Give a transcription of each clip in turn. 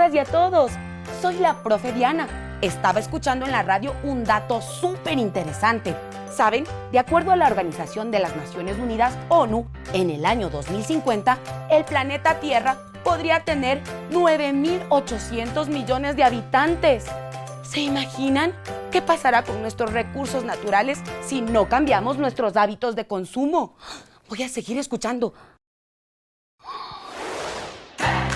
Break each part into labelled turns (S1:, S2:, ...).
S1: todas y a todos. Soy la profe Diana. Estaba escuchando en la radio un dato súper interesante. ¿Saben? De acuerdo a la Organización de las Naciones Unidas, ONU, en el año 2050, el planeta Tierra podría tener 9.800 millones de habitantes. ¿Se imaginan? ¿Qué pasará con nuestros recursos naturales si no cambiamos nuestros hábitos de consumo? Voy a seguir escuchando.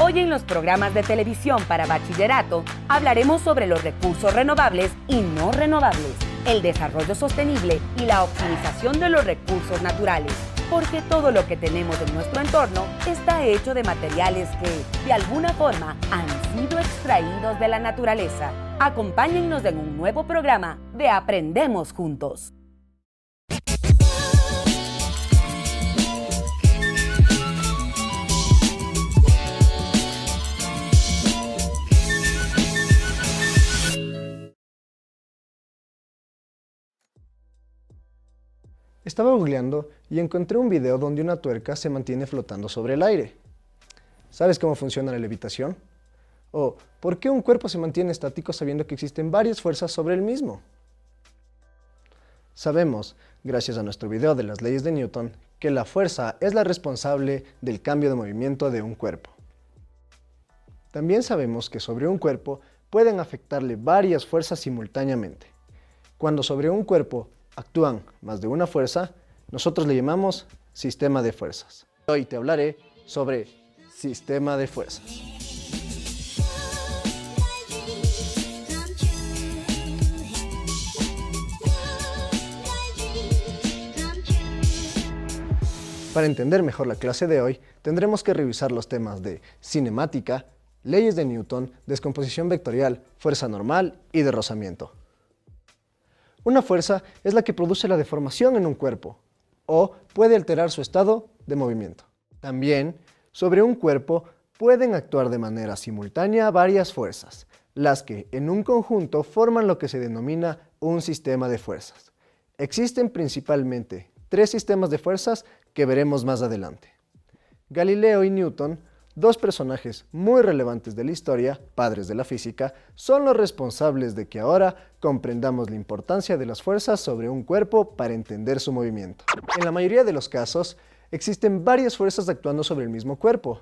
S1: Hoy en los programas de televisión para bachillerato hablaremos sobre los recursos renovables y no renovables, el desarrollo sostenible y la optimización de los recursos naturales. Porque todo lo que tenemos en nuestro entorno está hecho de materiales que, de alguna forma, han sido extraídos de la naturaleza. Acompáñennos en un nuevo programa de Aprendemos Juntos.
S2: Estaba googleando y encontré un video donde una tuerca se mantiene flotando sobre el aire. ¿Sabes cómo funciona la levitación? ¿O por qué un cuerpo se mantiene estático sabiendo que existen varias fuerzas sobre el mismo? Sabemos, gracias a nuestro video de las leyes de Newton, que la fuerza es la responsable del cambio de movimiento de un cuerpo. También sabemos que sobre un cuerpo pueden afectarle varias fuerzas simultáneamente. Cuando sobre un cuerpo actúan más de una fuerza, nosotros le llamamos sistema de fuerzas. Hoy te hablaré sobre sistema de fuerzas. Para entender mejor la clase de hoy, tendremos que revisar los temas de cinemática, leyes de Newton, descomposición vectorial, fuerza normal y de rozamiento. Una fuerza es la que produce la deformación en un cuerpo, o puede alterar su estado de movimiento. También, sobre un cuerpo pueden actuar de manera simultánea varias fuerzas, las que en un conjunto forman lo que se denomina un sistema de fuerzas. Existen principalmente 3 sistemas de fuerzas que veremos más adelante. Galileo y Newton, 2 personajes muy relevantes de la historia, padres de la física, son los responsables de que ahora comprendamos la importancia de las fuerzas sobre un cuerpo para entender su movimiento. En la mayoría de los casos, existen varias fuerzas actuando sobre el mismo cuerpo.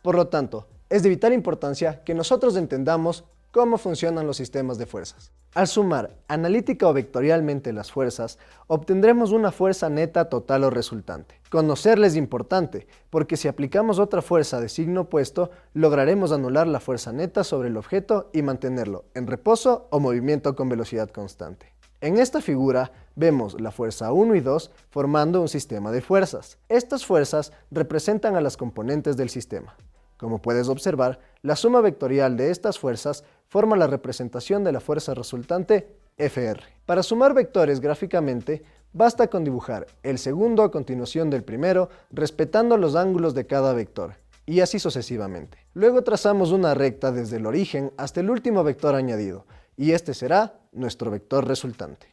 S2: Por lo tanto, es de vital importancia que nosotros entendamos cómo funcionan los sistemas de fuerzas. Al sumar analítica o vectorialmente las fuerzas, obtendremos una fuerza neta total o resultante. Conocerla es importante, porque si aplicamos otra fuerza de signo opuesto, lograremos anular la fuerza neta sobre el objeto y mantenerlo en reposo o movimiento con velocidad constante. En esta figura vemos la fuerza 1 y 2 formando un sistema de fuerzas. Estas fuerzas representan a las componentes del sistema. Como puedes observar, la suma vectorial de estas fuerzas forma la representación de la fuerza resultante Fr. Para sumar vectores gráficamente, basta con dibujar el segundo a continuación del primero, respetando los ángulos de cada vector, y así sucesivamente. Luego trazamos una recta desde el origen hasta el último vector añadido, y este será nuestro vector resultante.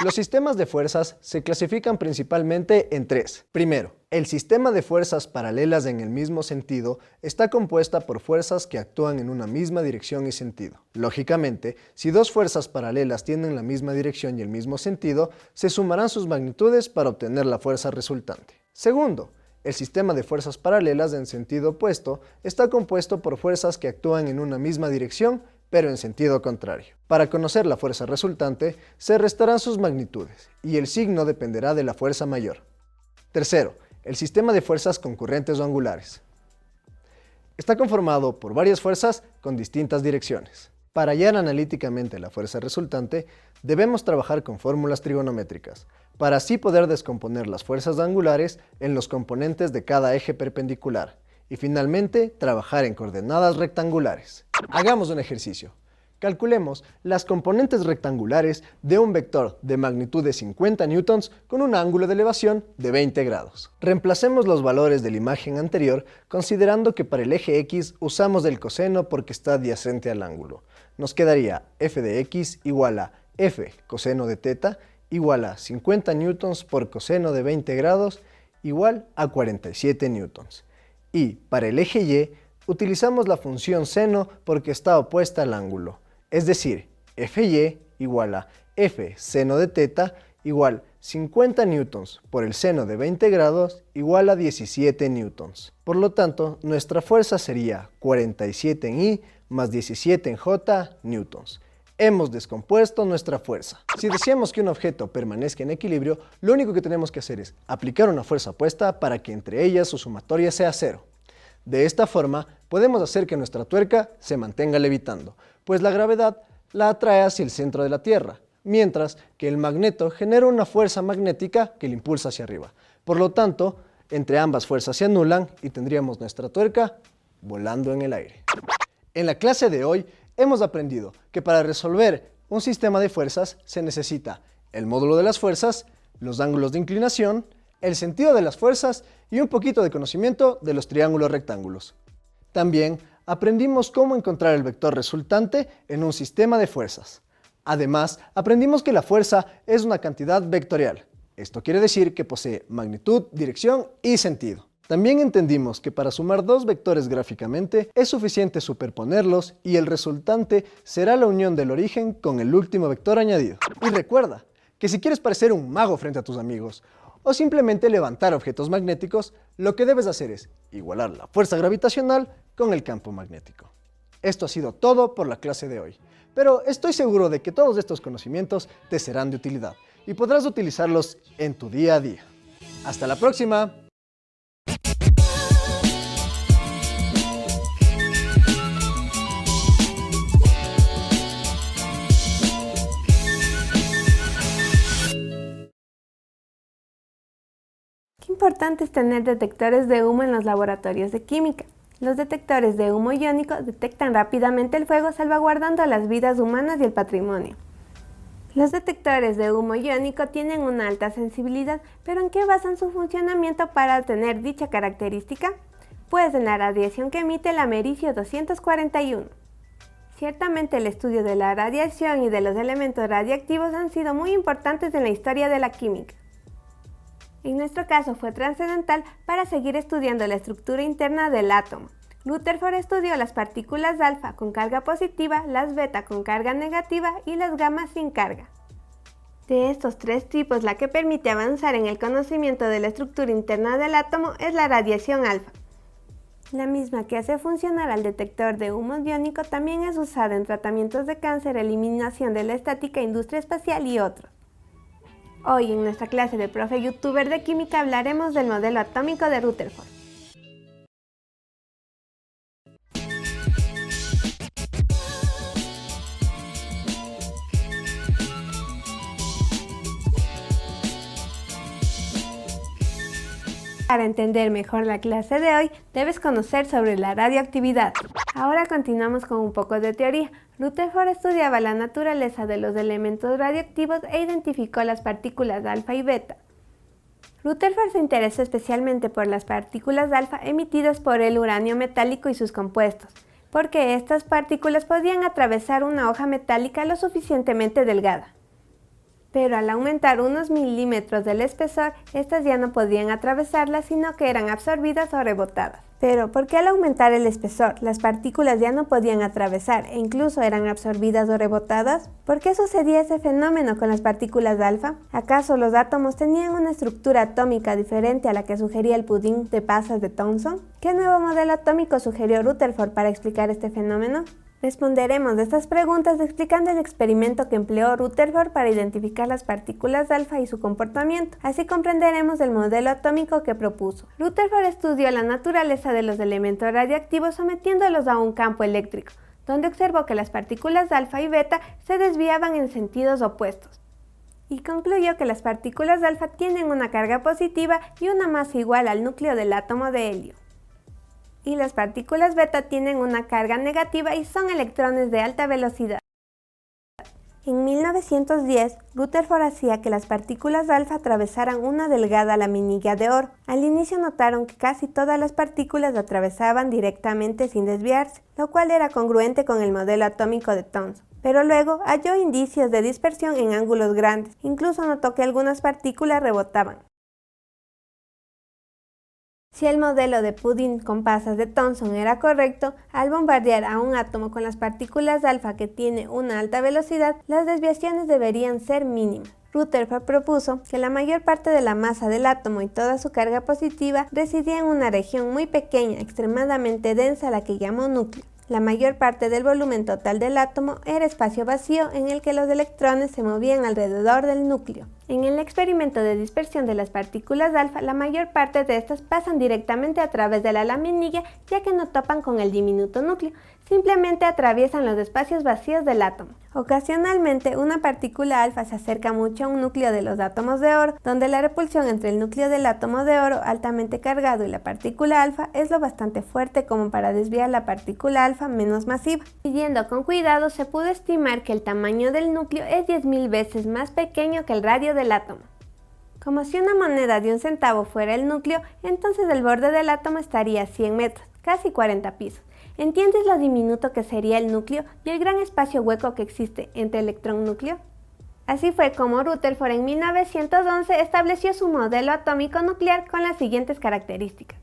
S2: Los sistemas de fuerzas se clasifican principalmente en 3. Primero, el sistema de fuerzas paralelas en el mismo sentido está compuesta por fuerzas que actúan en una misma dirección y sentido. Lógicamente, si 2 fuerzas paralelas tienen la misma dirección y el mismo sentido, se sumarán sus magnitudes para obtener la fuerza resultante. Segundo, el sistema de fuerzas paralelas en sentido opuesto está compuesto por fuerzas que actúan en una misma dirección pero en sentido contrario. Para conocer la fuerza resultante, se restarán sus magnitudes, y el signo dependerá de la fuerza mayor. Tercero, el sistema de fuerzas concurrentes o angulares. Está conformado por varias fuerzas con distintas direcciones. Para hallar analíticamente la fuerza resultante, debemos trabajar con fórmulas trigonométricas, para así poder descomponer las fuerzas angulares en los componentes de cada eje perpendicular, y finalmente trabajar en coordenadas rectangulares. Hagamos un ejercicio. Calculemos las componentes rectangulares de un vector de magnitud de 50 newtons con un ángulo de elevación de 20 grados. Reemplacemos los valores de la imagen anterior considerando que para el eje X usamos el coseno porque está adyacente al ángulo. Nos quedaría f de x igual a f coseno de teta igual a 50 newtons por coseno de 20 grados igual a 47 newtons. Y para el eje Y utilizamos la función seno porque está opuesta al ángulo, es decir, Fy igual a F seno de teta igual 50 newtons por el seno de 20 grados igual a 17 newtons. Por lo tanto, nuestra fuerza sería 47 en I más 17 en J newtons. Hemos descompuesto nuestra fuerza. Si deseamos que un objeto permanezca en equilibrio, lo único que tenemos que hacer es aplicar una fuerza opuesta para que entre ellas su sumatoria sea cero. De esta forma, podemos hacer que nuestra tuerca se mantenga levitando, pues la gravedad la atrae hacia el centro de la Tierra, mientras que el magneto genera una fuerza magnética que la impulsa hacia arriba. Por lo tanto, entre ambas fuerzas se anulan y tendríamos nuestra tuerca volando en el aire. En la clase de hoy hemos aprendido que para resolver un sistema de fuerzas se necesita el módulo de las fuerzas, los ángulos de inclinación, el sentido de las fuerzas y un poquito de conocimiento de los triángulos rectángulos. También aprendimos cómo encontrar el vector resultante en un sistema de fuerzas. Además, aprendimos que la fuerza es una cantidad vectorial. Esto quiere decir que posee magnitud, dirección y sentido. También entendimos que para sumar dos vectores gráficamente es suficiente superponerlos y el resultante será la unión del origen con el último vector añadido. Y recuerda que si quieres parecer un mago frente a tus amigos o simplemente levantar objetos magnéticos, lo que debes hacer es igualar la fuerza gravitacional con el campo magnético. Esto ha sido todo por la clase de hoy, pero estoy seguro de que todos estos conocimientos te serán de utilidad y podrás utilizarlos en tu día a día. ¡Hasta la próxima!
S3: Qué importante es tener detectores de humo en los laboratorios de química. Los detectores de humo iónico detectan rápidamente el fuego, salvaguardando las vidas humanas y el patrimonio. Los detectores de humo iónico tienen una alta sensibilidad, pero ¿en qué basan su funcionamiento para tener dicha característica? Pues en la radiación que emite el americio 241. Ciertamente el estudio de la radiación y de los elementos radiactivos han sido muy importantes en la historia de la química. En nuestro caso fue trascendental para seguir estudiando la estructura interna del átomo. Rutherford estudió las partículas alfa con carga positiva, las beta con carga negativa y las gamma sin carga. De estos tres tipos, la que permite avanzar en el conocimiento de la estructura interna del átomo es la radiación alfa. La misma que hace funcionar al detector de humo iónico también es usada en tratamientos de cáncer, eliminación de la estática, industria espacial y otros. Hoy en nuestra clase de profe youtuber de química hablaremos del modelo atómico de Rutherford. Para entender mejor la clase de hoy, debes conocer sobre la radioactividad. Ahora continuamos con un poco de teoría. Rutherford estudiaba la naturaleza de los elementos radioactivos e identificó las partículas alfa y beta. Rutherford se interesó especialmente por las partículas alfa emitidas por el uranio metálico y sus compuestos, porque estas partículas podían atravesar una hoja metálica lo suficientemente delgada. Pero al aumentar unos milímetros del espesor, estas ya no podían atravesarla, sino que eran absorbidas o rebotadas. Pero, ¿por qué al aumentar el espesor, las partículas ya no podían atravesar e incluso eran absorbidas o rebotadas? ¿Por qué sucedía ese fenómeno con las partículas alfa? ¿Acaso los átomos tenían una estructura atómica diferente a la que sugería el pudín de pasas de Thomson? ¿Qué nuevo modelo atómico sugirió Rutherford para explicar este fenómeno? Responderemos de estas preguntas explicando el experimento que empleó Rutherford para identificar las partículas alfa y su comportamiento. Así comprenderemos el modelo atómico que propuso. Rutherford estudió la naturaleza de los elementos radiactivos sometiéndolos a un campo eléctrico, donde observó que las partículas alfa y beta se desviaban en sentidos opuestos. Y concluyó que las partículas alfa tienen una carga positiva y una masa igual al núcleo del átomo de helio. Y las partículas beta tienen una carga negativa y son electrones de alta velocidad. En 1910, Rutherford hacía que las partículas alfa atravesaran una delgada laminilla de oro. Al inicio notaron que casi todas las partículas atravesaban directamente sin desviarse, lo cual era congruente con el modelo atómico de Thomson. Pero luego halló indicios de dispersión en ángulos grandes, incluso notó que algunas partículas rebotaban. Si el modelo de pudín con pasas de Thomson era correcto, al bombardear a un átomo con las partículas alfa que tiene una alta velocidad, las desviaciones deberían ser mínimas. Rutherford propuso que la mayor parte de la masa del átomo y toda su carga positiva residía en una región muy pequeña, extremadamente densa, a la que llamó núcleo. La mayor parte del volumen total del átomo era espacio vacío en el que los electrones se movían alrededor del núcleo. En el experimento de dispersión de las partículas alfa, la mayor parte de estas pasan directamente a través de la laminilla, ya que no topan con el diminuto núcleo, simplemente atraviesan los espacios vacíos del átomo. Ocasionalmente, una partícula alfa se acerca mucho a un núcleo de los átomos de oro, donde la repulsión entre el núcleo del átomo de oro altamente cargado y la partícula alfa es lo bastante fuerte como para desviar la partícula alfa menos masiva. Siguiendo con cuidado, se pudo estimar que el tamaño del núcleo es 10.000 veces más pequeño que el radio del átomo. Como si una moneda de 1 centavo fuera el núcleo, entonces el borde del átomo estaría a 100 metros, casi 40 pisos. ¿Entiendes lo diminuto que sería el núcleo y el gran espacio hueco que existe entre electrón-núcleo? Así fue como Rutherford en 1911 estableció su modelo atómico nuclear con las siguientes características.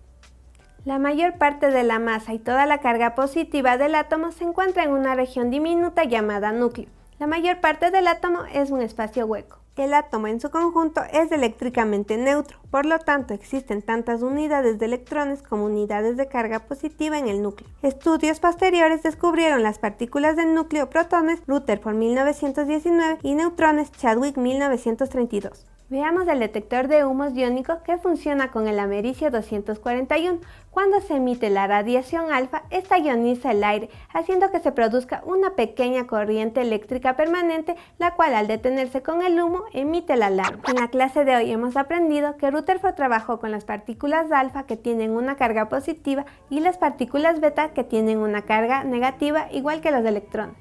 S3: La mayor parte de la masa y toda la carga positiva del átomo se encuentra en una región diminuta llamada núcleo. La mayor parte del átomo es un espacio hueco. El átomo en su conjunto es eléctricamente neutro, por lo tanto existen tantas unidades de electrones como unidades de carga positiva en el núcleo. Estudios posteriores descubrieron las partículas del núcleo, protones, Rutherford 1919 y neutrones, Chadwick 1932. Veamos el detector de humos iónico que funciona con el americio 241. Cuando se emite la radiación alfa, esta ioniza el aire, haciendo que se produzca una pequeña corriente eléctrica permanente, la cual al detenerse con el humo emite la alarma. En la clase de hoy hemos aprendido que Rutherford trabajó con las partículas alfa que tienen una carga positiva y las partículas beta que tienen una carga negativa igual que los electrones.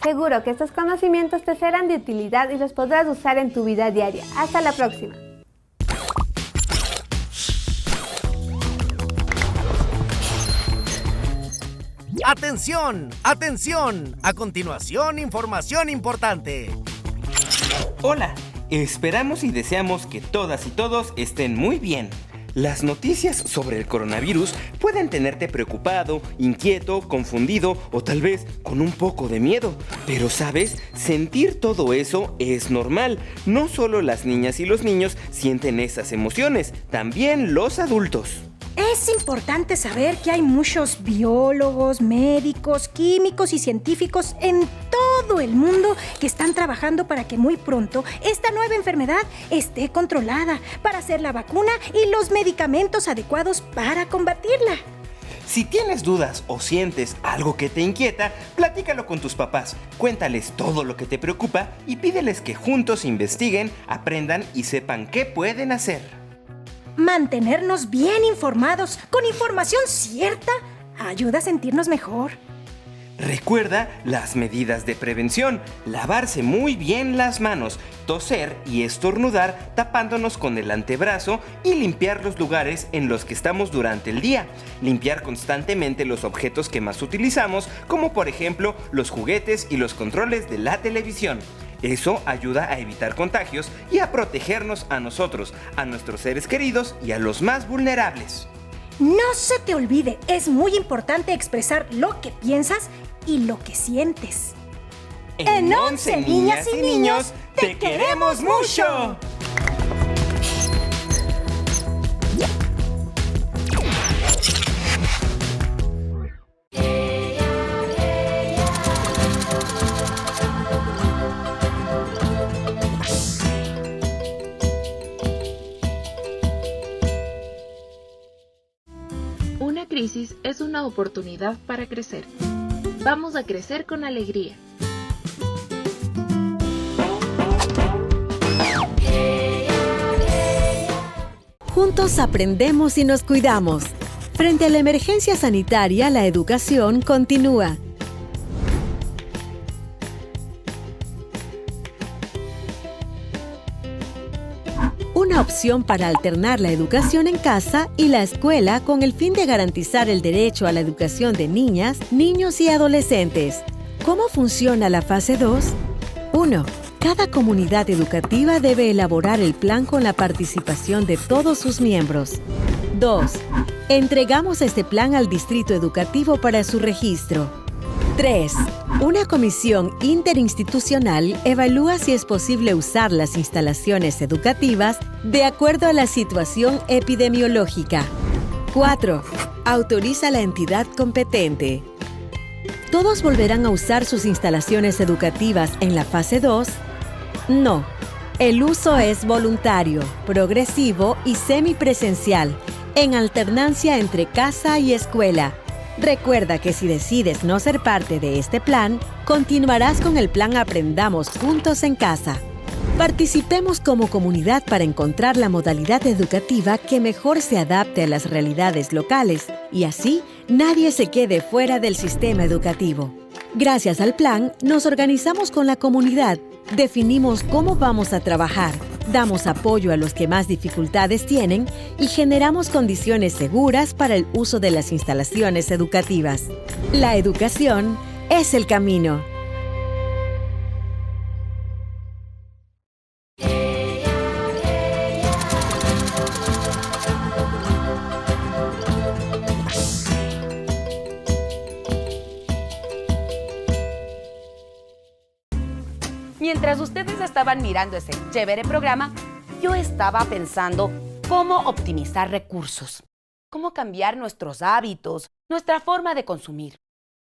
S3: Seguro que estos conocimientos te serán de utilidad y los podrás usar en tu vida diaria. ¡Hasta la próxima!
S4: ¡Atención! ¡Atención! A continuación, información importante.
S5: Hola, esperamos y deseamos que todas y todos estén muy bien. Las noticias sobre el coronavirus pueden tenerte preocupado, inquieto, confundido o tal vez con un poco de miedo. Pero sabes, sentir todo eso es normal. No solo las niñas y los niños sienten esas emociones, también los adultos.
S6: Es importante saber que hay muchos biólogos, médicos, químicos y científicos en todo el mundo que están trabajando para que muy pronto esta nueva enfermedad esté controlada, para hacer la vacuna y los medicamentos adecuados para combatirla.
S5: Si tienes dudas o sientes algo que te inquieta, platícalo con tus papás, cuéntales todo lo que te preocupa y pídeles que juntos investiguen, aprendan y sepan qué pueden hacer.
S6: Mantenernos bien informados con información cierta ayuda a sentirnos mejor.
S5: Recuerda las medidas de prevención: lavarse muy bien las manos, toser y estornudar tapándonos con el antebrazo y limpiar los lugares en los que estamos durante el día. Limpiar constantemente los objetos que más utilizamos, como por ejemplo los juguetes y los controles de la televisión. Eso ayuda a evitar contagios y a protegernos a nosotros, a nuestros seres queridos y a los más vulnerables.
S6: No se te olvide, es muy importante expresar lo que piensas y lo que sientes.
S5: En 11 Niñas y Niños, ¡te queremos mucho!
S7: Una crisis es una oportunidad para crecer. Vamos a crecer con alegría.
S8: Juntos aprendemos y nos cuidamos. Frente a la emergencia sanitaria, la educación continúa. Una opción para alternar la educación en casa y la escuela con el fin de garantizar el derecho a la educación de niñas, niños y adolescentes. ¿Cómo funciona la fase 2? 1. Cada comunidad educativa debe elaborar el plan con la participación de todos sus miembros. 2. Entregamos este plan al distrito educativo para su registro. 3. Una comisión interinstitucional evalúa si es posible usar las instalaciones educativas de acuerdo a la situación epidemiológica. 4. Autoriza a la entidad competente. ¿Todos volverán a usar sus instalaciones educativas en la fase 2? No. El uso es voluntario, progresivo y semipresencial, en alternancia entre casa y escuela. Recuerda que si decides no ser parte de este plan, continuarás con el plan Aprendamos Juntos en Casa. Participemos como comunidad para encontrar la modalidad educativa que mejor se adapte a las realidades locales y así nadie se quede fuera del sistema educativo. Gracias al plan, nos organizamos con la comunidad, definimos cómo vamos a trabajar, damos apoyo a los que más dificultades tienen y generamos condiciones seguras para el uso de las instalaciones educativas. La educación es el camino.
S1: Mientras ustedes estaban mirando ese chévere programa, yo estaba pensando cómo optimizar recursos, cómo cambiar nuestros hábitos, nuestra forma de consumir.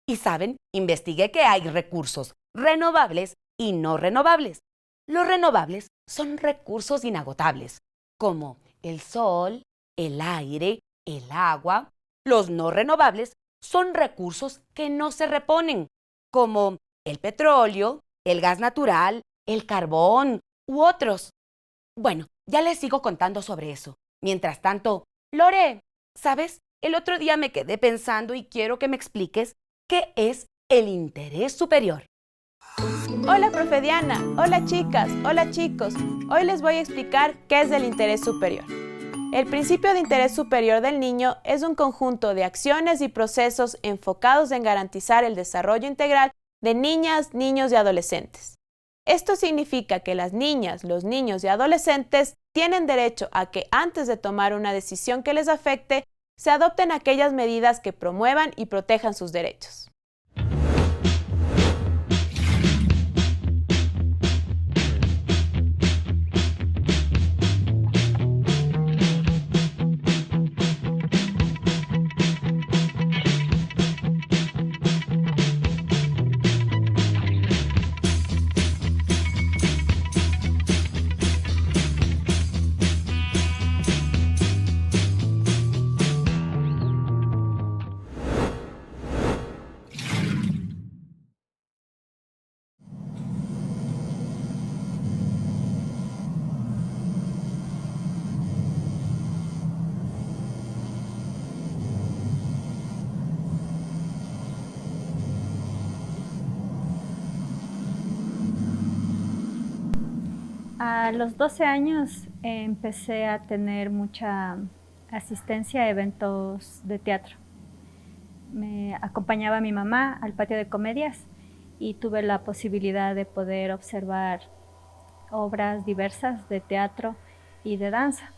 S1: Y saben, investigué que hay recursos renovables y no renovables. Los renovables son recursos inagotables, como el sol, el aire, el agua. Los no renovables son recursos que no se reponen, como el petróleo, el gas natural, el carbón u otros. Bueno, ya les sigo contando sobre eso. Mientras tanto, Lore, ¿sabes? El otro día me quedé pensando y quiero que me expliques qué es el interés superior.
S9: Hola, profe Diana. Hola, chicas. Hola, chicos. Hoy les voy a explicar qué es el interés superior. El principio de interés superior del niño es un conjunto de acciones y procesos enfocados en garantizar el desarrollo integral de niñas, niños y adolescentes. Esto significa que las niñas, los niños y adolescentes tienen derecho a que antes de tomar una decisión que les afecte, se adopten aquellas medidas que promuevan y protejan sus derechos.
S10: A los 12 años empecé a tener mucha asistencia a eventos de teatro. Me acompañaba a mi mamá al patio de comedias y tuve la posibilidad de poder observar obras diversas de teatro y de danza.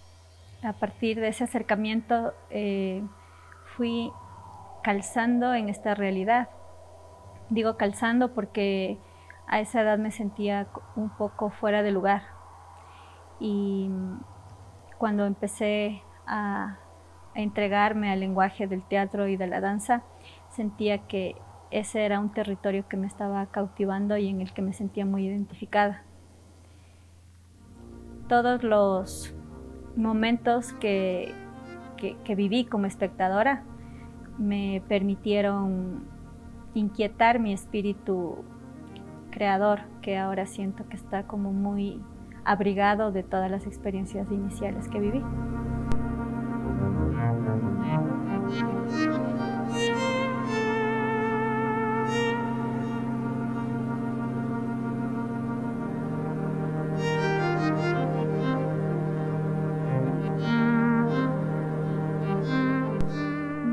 S10: A partir de ese acercamiento fui calzando en esta realidad. Digo calzando porque a esa edad me sentía un poco fuera de lugar. Y cuando empecé a entregarme al lenguaje del teatro y de la danza, sentía que ese era un territorio que me estaba cautivando y en el que me sentía muy identificada. Todos los momentos que viví como espectadora me permitieron inquietar mi espíritu creador, que ahora siento que está como muy abrigado de todas las experiencias iniciales que viví.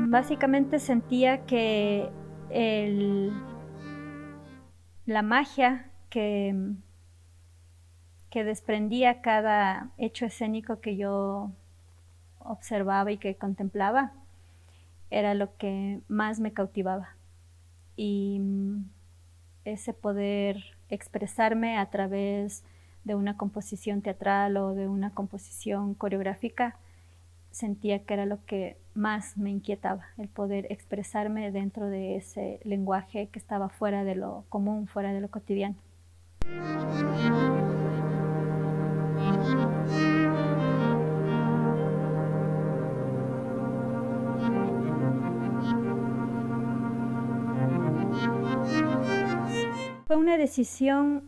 S10: Básicamente sentía que la magia que desprendía cada hecho escénico que yo observaba y que contemplaba era lo que más me cautivaba. Y ese poder expresarme a través de una composición teatral o de una composición coreográfica, sentía que era lo que más me inquietaba, el poder expresarme dentro de ese lenguaje que estaba fuera de lo común, fuera de lo cotidiano. Fue una decisión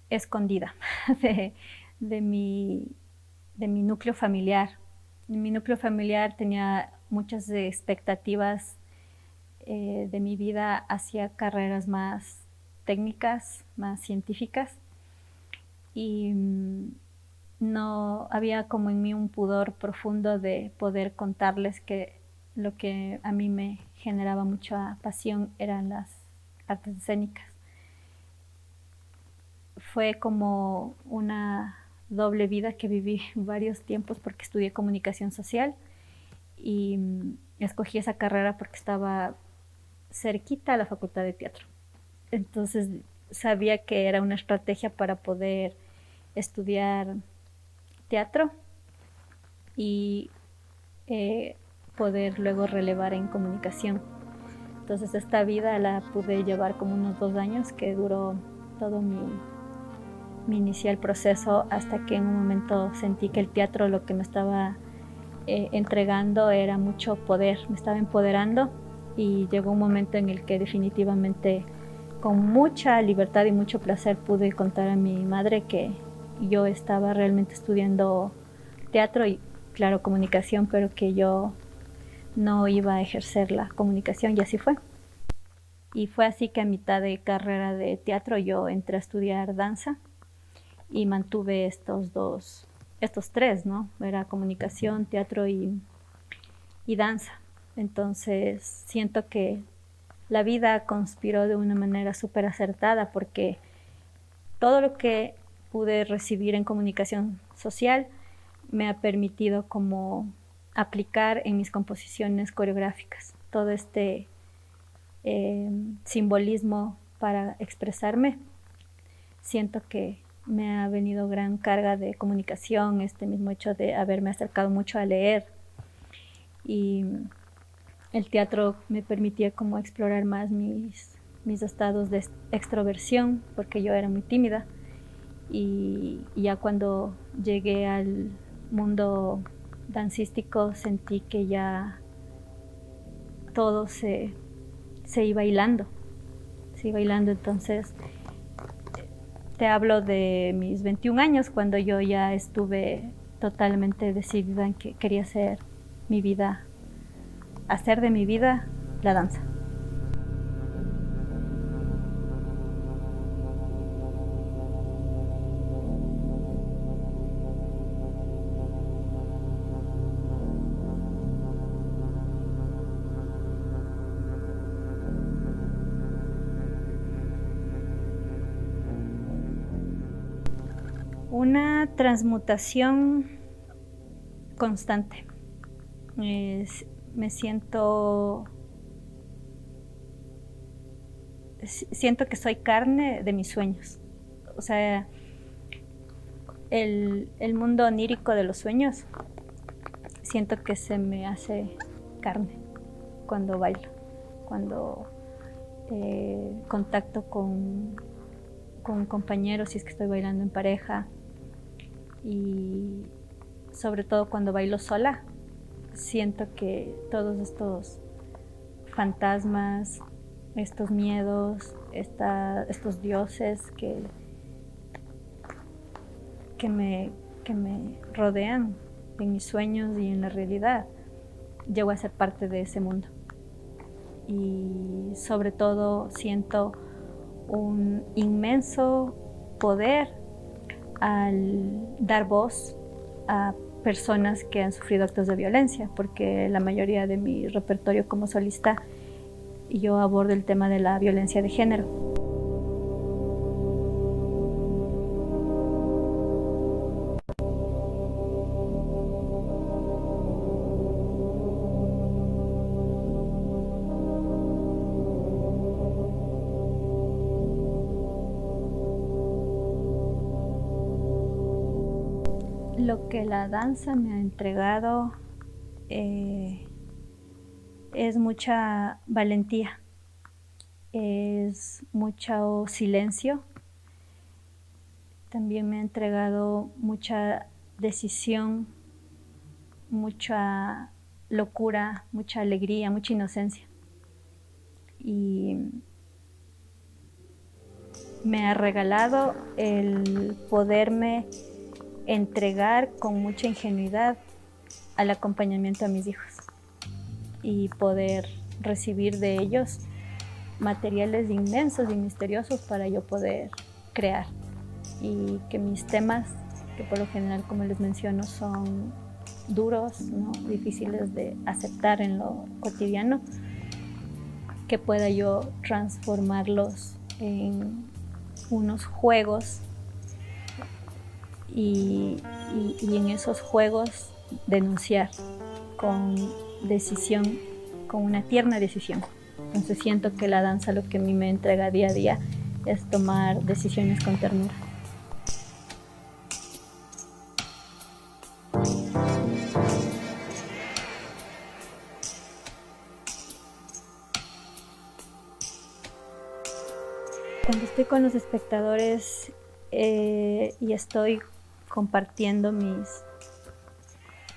S10: escondida de mi núcleo familiar. Mi núcleo familiar tenía muchas expectativas de mi vida hacia carreras más técnicas, más científicas, y no había como en mí un pudor profundo de poder contarles que lo que a mí me generaba mucha pasión eran las artes escénicas. Fue como una doble vida que viví varios tiempos porque estudié comunicación social y escogí esa carrera porque estaba cerquita a la Facultad de Teatro. Entonces sabía que era una estrategia para poder estudiar teatro y poder luego relevar en comunicación. Entonces esta vida la pude llevar como unos 2 años, que duró todo mi inicial proceso, hasta que en un momento sentí que el teatro lo que me estaba entregando era mucho poder, me estaba empoderando, y llegó un momento en el que definitivamente con mucha libertad y mucho placer pude contar a mi madre que yo estaba realmente estudiando teatro y claro comunicación, pero que yo no iba a ejercer la comunicación, y así fue. Y fue así que a mitad de carrera de teatro yo entré a estudiar danza y mantuve estos tres, ¿no? Era comunicación, teatro y danza. Entonces siento que la vida conspiró de una manera súper acertada, porque todo lo que pude recibir en comunicación social me ha permitido como aplicar en mis composiciones coreográficas todo este simbolismo para expresarme. Siento que me ha venido gran carga de comunicación, este mismo hecho de haberme acercado mucho a leer, y el teatro me permitía como explorar más mis estados de extroversión, porque yo era muy tímida, y ya cuando llegué al mundo dancístico sentí que ya todo se iba hilando, entonces te hablo de mis 21 años, cuando yo ya estuve totalmente decidida en que quería hacer de mi vida la danza. Una transmutación constante. Siento que soy carne de mis sueños. O sea, el mundo onírico de los sueños, siento que se me hace carne cuando bailo, cuando contacto con compañeros, si es que estoy bailando en pareja, y sobre todo cuando bailo sola, siento que todos estos fantasmas, estos miedos, estos dioses que me rodean en mis sueños y en la realidad, llego a ser parte de ese mundo. Y sobre todo siento un inmenso poder al dar voz a personas que han sufrido actos de violencia, porque la mayoría de mi repertorio como solista yo abordo el tema de la violencia de género. Lo que la danza me ha entregado es mucha valentía, es mucho silencio. También me ha entregado mucha decisión, mucha locura, mucha alegría, mucha inocencia. Y me ha regalado el poderme entregar con mucha ingenuidad al acompañamiento a mis hijos y poder recibir de ellos materiales inmensos y misteriosos para yo poder crear, y que mis temas, que por lo general, como les menciono, son duros, ¿no?, difíciles de aceptar en lo cotidiano, que pueda yo transformarlos en unos juegos y en esos juegos denunciar con decisión, con una tierna decisión. Entonces siento que la danza lo que a mí me entrega día a día es tomar decisiones con ternura. Cuando estoy con los espectadores y estoy compartiendo mis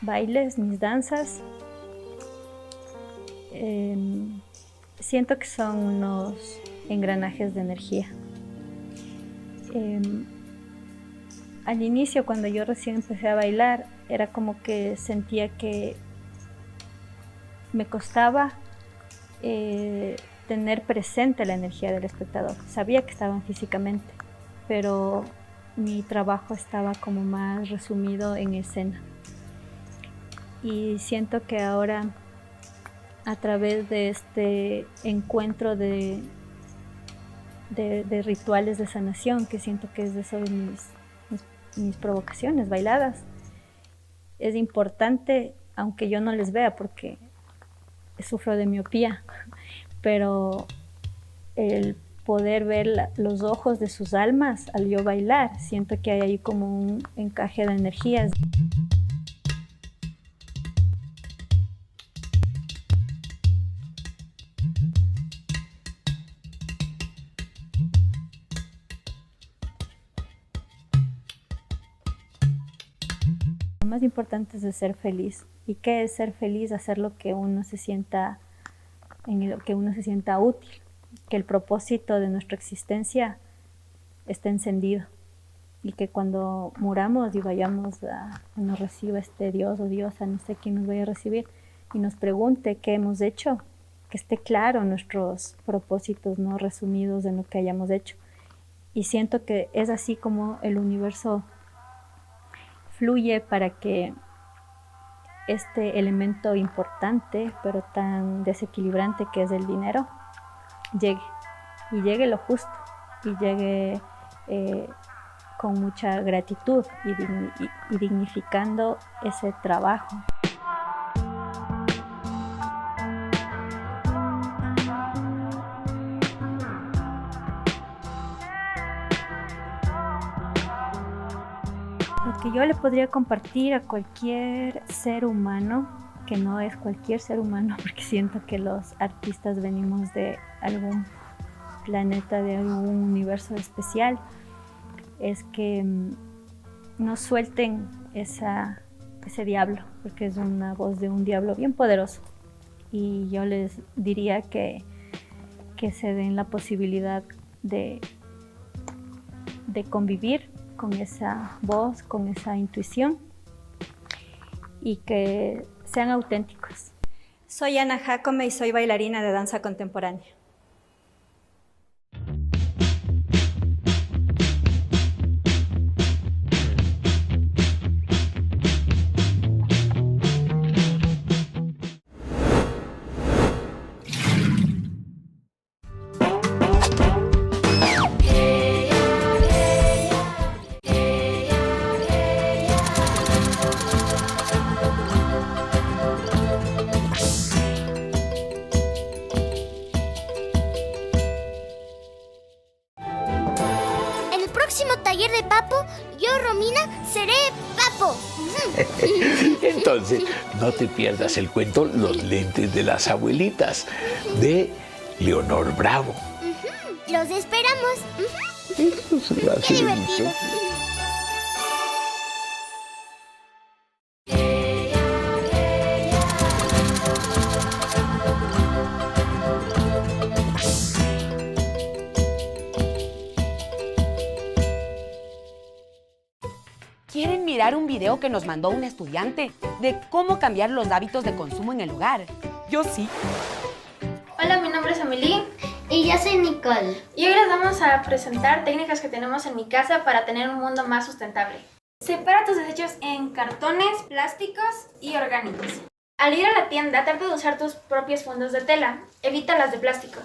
S10: bailes, mis danzas, siento que son unos engranajes de energía. Al inicio, cuando yo recién empecé a bailar, era como que sentía que me costaba tener presente la energía del espectador. Sabía que estaban físicamente, pero mi trabajo estaba como más resumido en escena. Y siento que ahora, a través de este encuentro de rituales de sanación, que siento que es de eso mis provocaciones bailadas, es importante, aunque yo no les vea porque sufro de miopía, pero el poder ver los ojos de sus almas al yo bailar, siento que hay ahí como un encaje de energías. Lo más importante es ser feliz. ¿Y qué es ser feliz? Hacer lo que uno se sienta, en lo que uno se sienta útil, que el propósito de nuestra existencia esté encendido, y que cuando muramos y vayamos nos reciba este Dios o diosa, no sé quién nos vaya a recibir, y nos pregunte qué hemos hecho, que esté claro nuestros propósitos, no resumidos en lo que hayamos hecho. Y siento que es así como el universo fluye para que este elemento importante, pero tan desequilibrante que es el dinero, llegue. Y llegue lo justo. Y llegue con mucha gratitud y dignificando ese trabajo. Lo que yo le podría compartir a cualquier ser humano, que no es cualquier ser humano, porque siento que los artistas venimos de algún planeta, de algún universo especial, es que no suelten ese diablo, porque es una voz de un diablo bien poderoso. Y yo les diría que se den la posibilidad de convivir con esa voz, con esa intuición, y que sean auténticos.
S11: Soy Ana Jacome y soy bailarina de danza contemporánea.
S12: Taller de Papo, yo, Romina, seré Papo. sapo.
S13: Entonces, no te pierdas el cuento Los lentes de las abuelitas, de Leonor Bravo.
S12: Los esperamos.
S13: Qué
S12: divertido.
S1: ¿Quieren mirar un video que nos mandó un estudiante de cómo cambiar los hábitos de consumo en el hogar? Yo sí.
S14: Hola, mi nombre es Amelie.
S12: Y yo soy Nicole.
S14: Y hoy les vamos a presentar técnicas que tenemos en mi casa para tener un mundo más sustentable. Separa tus desechos en cartones, plásticos y orgánicos. Al ir a la tienda, trata de usar tus propios fundos de tela. Evita las de plástico.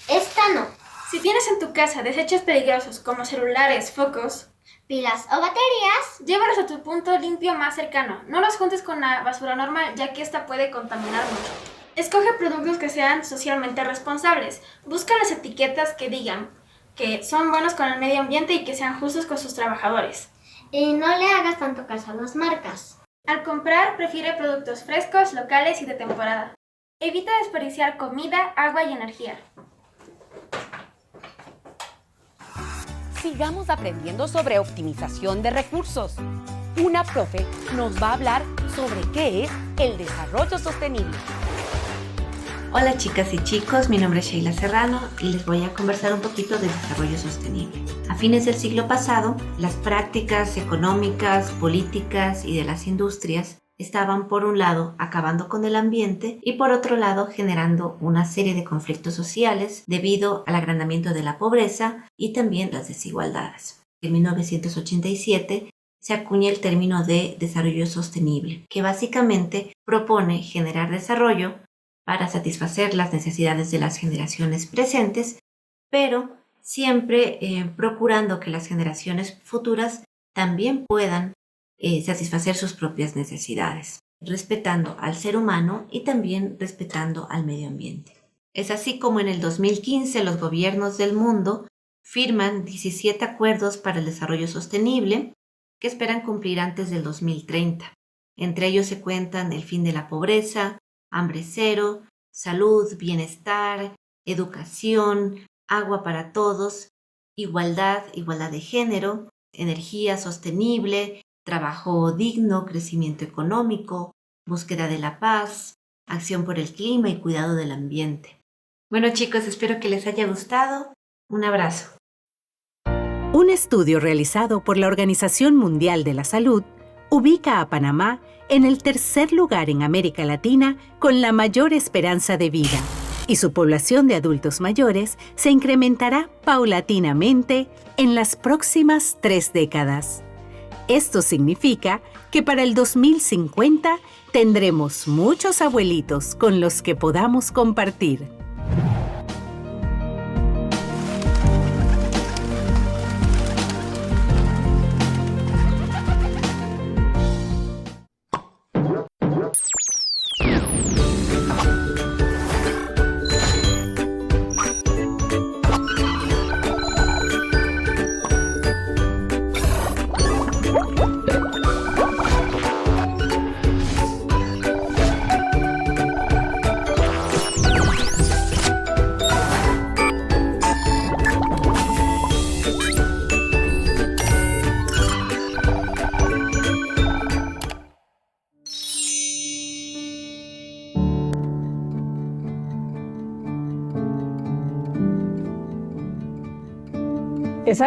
S12: Esta no.
S14: Si tienes en tu casa desechos peligrosos como celulares, focos,
S12: pilas o baterías,
S14: llévalos a tu punto limpio más cercano. No los juntes con la basura normal, ya que esta puede contaminar mucho. Escoge productos que sean socialmente responsables. Busca las etiquetas que digan que son buenos con el medio ambiente y que sean justos con sus trabajadores.
S12: Y no le hagas tanto caso a las marcas.
S14: Al comprar, prefiere productos frescos, locales y de temporada. Evita desperdiciar comida, agua y energía.
S1: Sigamos aprendiendo sobre optimización de recursos. Una profe nos va a hablar sobre qué es el desarrollo sostenible.
S15: Hola chicas y chicos, mi nombre es Sheila Serrano y les voy a conversar un poquito de desarrollo sostenible. A fines del siglo pasado, las prácticas económicas, políticas y de las industrias estaban por un lado acabando con el ambiente y por otro lado generando una serie de conflictos sociales debido al agrandamiento de la pobreza y también las desigualdades. En 1987 se acuña el término de desarrollo sostenible, que básicamente propone generar desarrollo para satisfacer las necesidades de las generaciones presentes, pero siempre procurando que las generaciones futuras también puedan satisfacer sus propias necesidades, respetando al ser humano y también respetando al medio ambiente. Es así como en el 2015 los gobiernos del mundo firman 17 acuerdos para el desarrollo sostenible que esperan cumplir antes del 2030. Entre ellos se cuentan el fin de la pobreza, hambre cero, salud, bienestar, educación, agua para todos, igualdad de género, energía sostenible, trabajo digno, crecimiento económico, búsqueda de la paz, acción por el clima y cuidado del ambiente. Bueno chicos, espero que les haya gustado. Un abrazo.
S16: Un estudio realizado por la Organización Mundial de la Salud ubica a Panamá en el tercer lugar en América Latina con la mayor esperanza de vida, y su población de adultos mayores se incrementará paulatinamente en las próximas 3 décadas. Esto significa que para el 2050 tendremos muchos abuelitos con los que podamos compartir.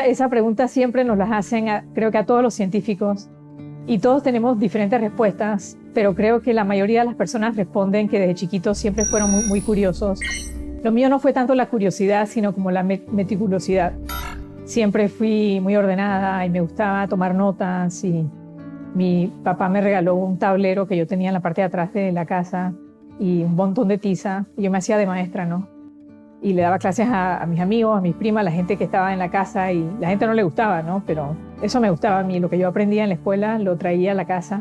S17: Esa pregunta siempre nos la hacen, creo que a todos los científicos, y todos tenemos diferentes respuestas, pero creo que la mayoría de las personas responden que desde chiquitos siempre fueron muy curiosos. Lo mío no fue tanto la curiosidad, sino como la meticulosidad. Siempre fui muy ordenada y me gustaba tomar notas, y mi papá me regaló un tablero que yo tenía en la parte de atrás de la casa y un montón de tiza, y yo me hacía de maestra, ¿no? Y le daba clases a mis amigos, a mis primas, a la gente que estaba en la casa, y la gente no le gustaba, ¿no? Pero eso me gustaba a mí, lo que yo aprendía en la escuela lo traía a la casa,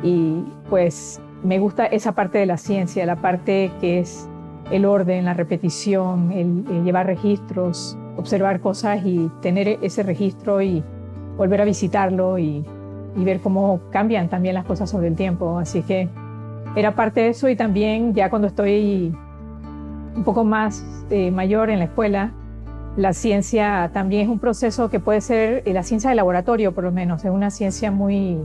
S17: y pues me gusta esa parte de la ciencia, la parte que es el orden, la repetición, el llevar registros, observar cosas y tener ese registro y volver a visitarlo y y ver cómo cambian también las cosas sobre el tiempo. Así que era parte de eso, y también ya cuando estoy un poco más mayor en la escuela, la ciencia también es un proceso que puede ser, la ciencia de laboratorio por lo menos, es una ciencia muy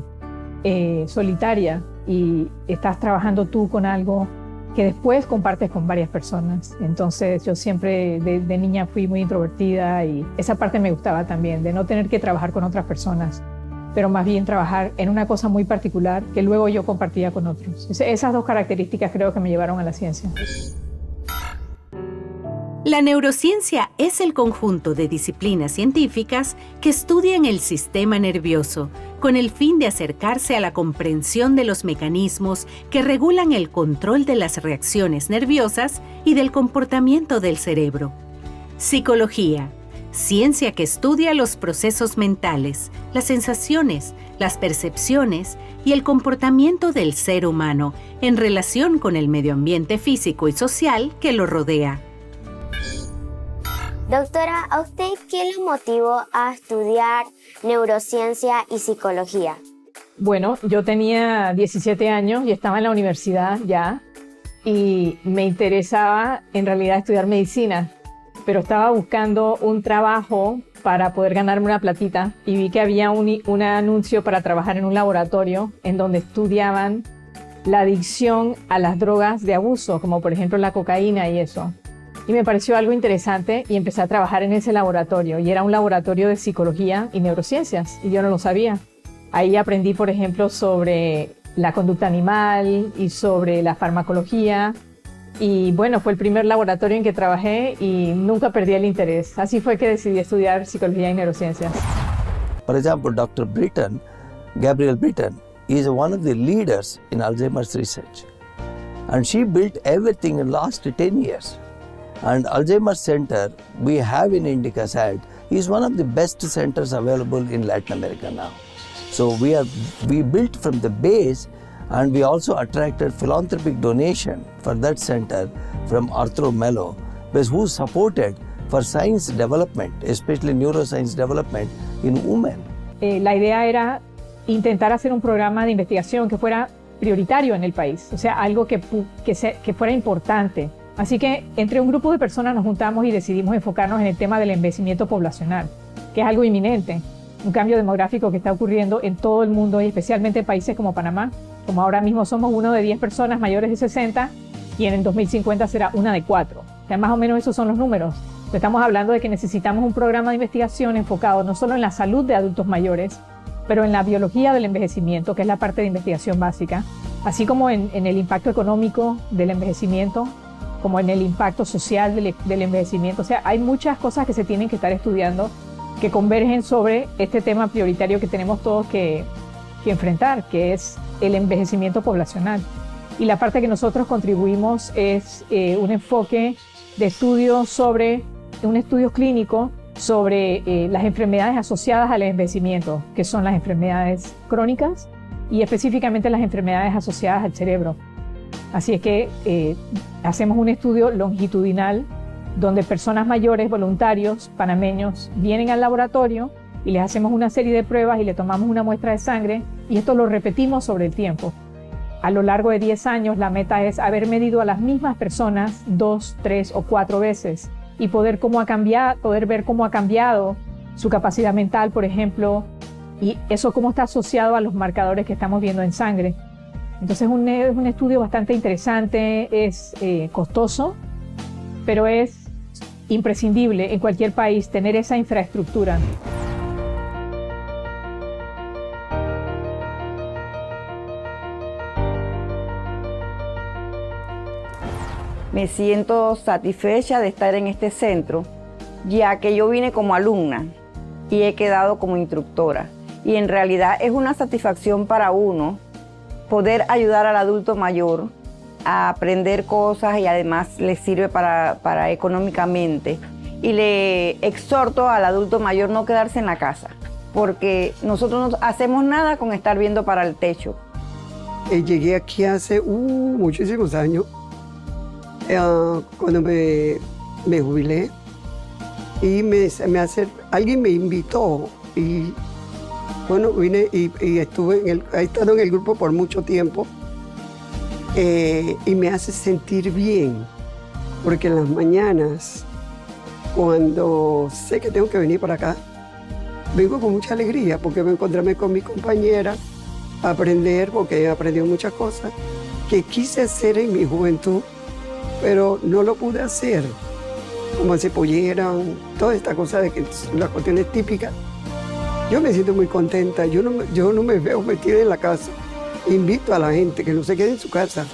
S17: solitaria, y estás trabajando tú con algo que después compartes con varias personas. Entonces yo siempre de niña fui muy introvertida, y esa parte me gustaba también, de no tener que trabajar con otras personas, pero más bien trabajar en una cosa muy particular que luego yo compartía con otros. Esas dos características creo que me llevaron a la ciencia.
S16: La neurociencia es el conjunto de disciplinas científicas que estudian el sistema nervioso con el fin de acercarse a la comprensión de los mecanismos que regulan el control de las reacciones nerviosas y del comportamiento del cerebro. Psicología, ciencia que estudia los procesos mentales, las sensaciones, las percepciones y el comportamiento del ser humano en relación con el medio ambiente físico y social que lo rodea.
S18: Doctora, ¿a usted qué lo motivó a estudiar neurociencia y psicología?
S17: Bueno, yo tenía 17 años y estaba en la universidad ya, y me interesaba en realidad estudiar medicina, pero estaba buscando un trabajo para poder ganarme una platita, y vi que había un anuncio para trabajar en un laboratorio en donde estudiaban la adicción a las drogas de abuso, como por ejemplo la cocaína y eso. Y me pareció algo interesante y empecé a trabajar en ese laboratorio, y era un laboratorio de psicología y neurociencias, y yo no lo sabía. Ahí aprendí, por ejemplo, sobre la conducta animal y sobre la farmacología, y bueno, fue el primer laboratorio en que trabajé y nunca perdí el interés. Así fue que decidí estudiar psicología y neurociencias.
S19: For example, Dr. Britton, Gabrielle Britton, is one of the leaders in Alzheimer's research, and she built everything in the last 10 years. And Alzheimer's Center we have in Indicasat is one of the best centers available in Latin America now. So we built from the base, and we also attracted philanthropic donation for that center from Arthur Mello, who supported for science development, especially neuroscience development in women.
S17: La idea era intentar hacer un programa de investigación que fuera prioritario en el país, o sea, algo que fuera importante. Así que entre un grupo de personas nos juntamos y decidimos enfocarnos en el tema del envejecimiento poblacional, que es algo inminente, un cambio demográfico que está ocurriendo en todo el mundo, y especialmente en países como Panamá. Como ahora mismo somos 1 de 10 personas mayores de 60, y en el 2050 será 1 de 4. O sea, más o menos esos son los números. Estamos hablando de que necesitamos un programa de investigación enfocado no solo en la salud de adultos mayores, pero en la biología del envejecimiento, que es la parte de investigación básica, así como en el impacto económico del envejecimiento, como en el impacto social del envejecimiento. O sea, hay muchas cosas que se tienen que estar estudiando que convergen sobre este tema prioritario que tenemos todos que enfrentar, que es el envejecimiento poblacional. Y la parte que nosotros contribuimos es un enfoque de estudio un estudio clínico sobre las enfermedades asociadas al envejecimiento, que son las enfermedades crónicas y específicamente las enfermedades asociadas al cerebro. Así es que hacemos un estudio longitudinal donde personas mayores, voluntarios, panameños, vienen al laboratorio y les hacemos una serie de pruebas y le tomamos una muestra de sangre, y esto lo repetimos sobre el tiempo. A lo largo de 10 años la meta es haber medido a las mismas personas 2, 3 o 4 veces y poder ver cómo ha cambiado su capacidad mental, por ejemplo, y eso cómo está asociado a los marcadores que estamos viendo en sangre. Entonces es un estudio bastante interesante, es costoso, pero es imprescindible en cualquier país tener esa infraestructura.
S20: Me siento satisfecha de estar en este centro, ya que yo vine como alumna y he quedado como instructora. Y en realidad es una satisfacción para uno poder ayudar al adulto mayor a aprender cosas, y además le sirve para económicamente. Y le exhorto al adulto mayor no quedarse en la casa, porque nosotros no hacemos nada con estar viendo para el techo.
S21: Llegué aquí hace muchísimos años, cuando me jubilé, y alguien me invitó, y Bueno, vine y he estado en el grupo por mucho tiempo y me hace sentir bien, porque en las mañanas, cuando sé que tengo que venir para acá, vengo con mucha alegría, porque me encontré con mi compañera a aprender, porque he aprendido muchas cosas que quise hacer en mi juventud, pero no lo pude hacer, como hacer pollera, toda esta cosa de que las cuestiones típicas. Yo me siento muy contenta, yo no me veo metida en la casa. Invito a la gente que no se quede en su casa,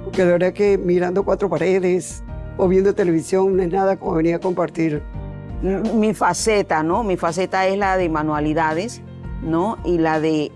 S21: porque la verdad que mirando cuatro paredes o viendo televisión no es nada como venir a compartir.
S2: Mi faceta, ¿no? Mi faceta es la de manualidades, ¿no? Y la de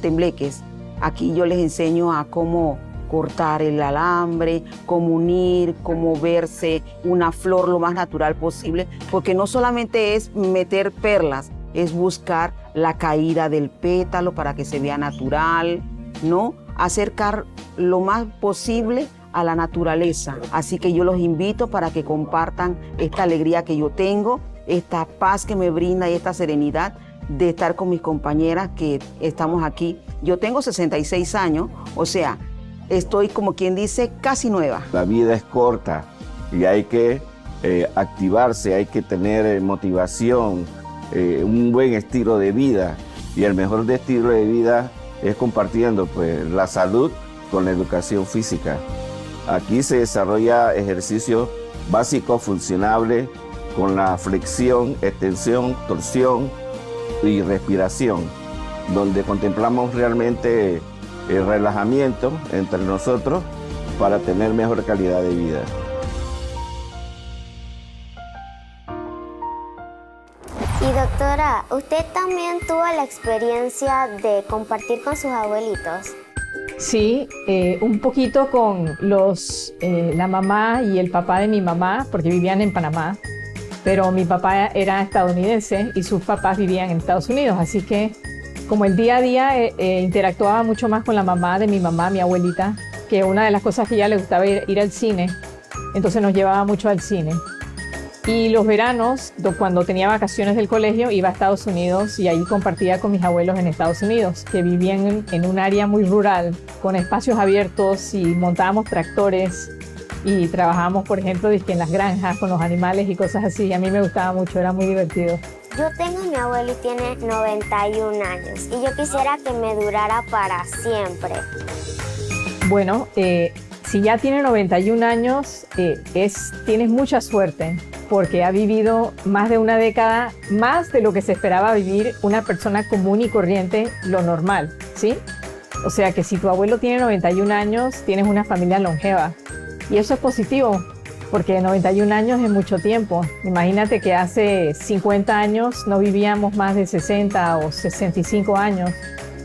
S2: tembleques. Aquí yo les enseño a cómo cortar el alambre, cómo unir, cómo verse una flor lo más natural posible, porque no solamente es meter perlas, es buscar la caída del pétalo para que se vea natural, ¿no? Acercar lo más posible a la naturaleza. Así que yo los invito para que compartan esta alegría que yo tengo, esta paz que me brinda y esta serenidad de estar con mis compañeras que estamos aquí. Yo tengo 66 años, o sea, estoy como quien dice casi nueva.
S22: La vida es corta y hay que activarse, hay que tener motivación, un buen estilo de vida, y el mejor estilo de vida es compartiendo pues la salud con la educación física. Aquí se desarrolla ejercicio básico funcionable con la flexión, extensión, torsión y respiración, donde contemplamos realmente el relajamiento entre nosotros para tener mejor calidad de vida.
S18: Y doctora, ¿usted también tuvo la experiencia de compartir con sus abuelitos?
S17: Sí, un poquito con la mamá y el papá de mi mamá, porque vivían en Panamá, pero mi papá era estadounidense y sus papás vivían en Estados Unidos, así que como el día a día interactuaba mucho más con la mamá de mi mamá, mi abuelita, que una de las cosas que a ella le gustaba ir al cine, entonces nos llevaba mucho al cine. Y los veranos, cuando tenía vacaciones del colegio, iba a Estados Unidos y ahí compartía con mis abuelos en Estados Unidos, que vivían en un área muy rural, con espacios abiertos, y montábamos tractores y trabajábamos, por ejemplo, en las granjas con los animales y cosas así. A mí me gustaba mucho, era muy divertido.
S18: Yo tengo a mi abuelo y tiene 91 años y yo quisiera que me durara para siempre.
S17: Bueno, si ya tiene 91 años, tienes mucha suerte, porque ha vivido más de una década, más de lo que se esperaba vivir una persona común y corriente, lo normal, ¿sí? O sea que si tu abuelo tiene 91 años, tienes una familia longeva. Y eso es positivo, porque 91 años es mucho tiempo. Imagínate que hace 50 años no vivíamos más de 60 o 65 años.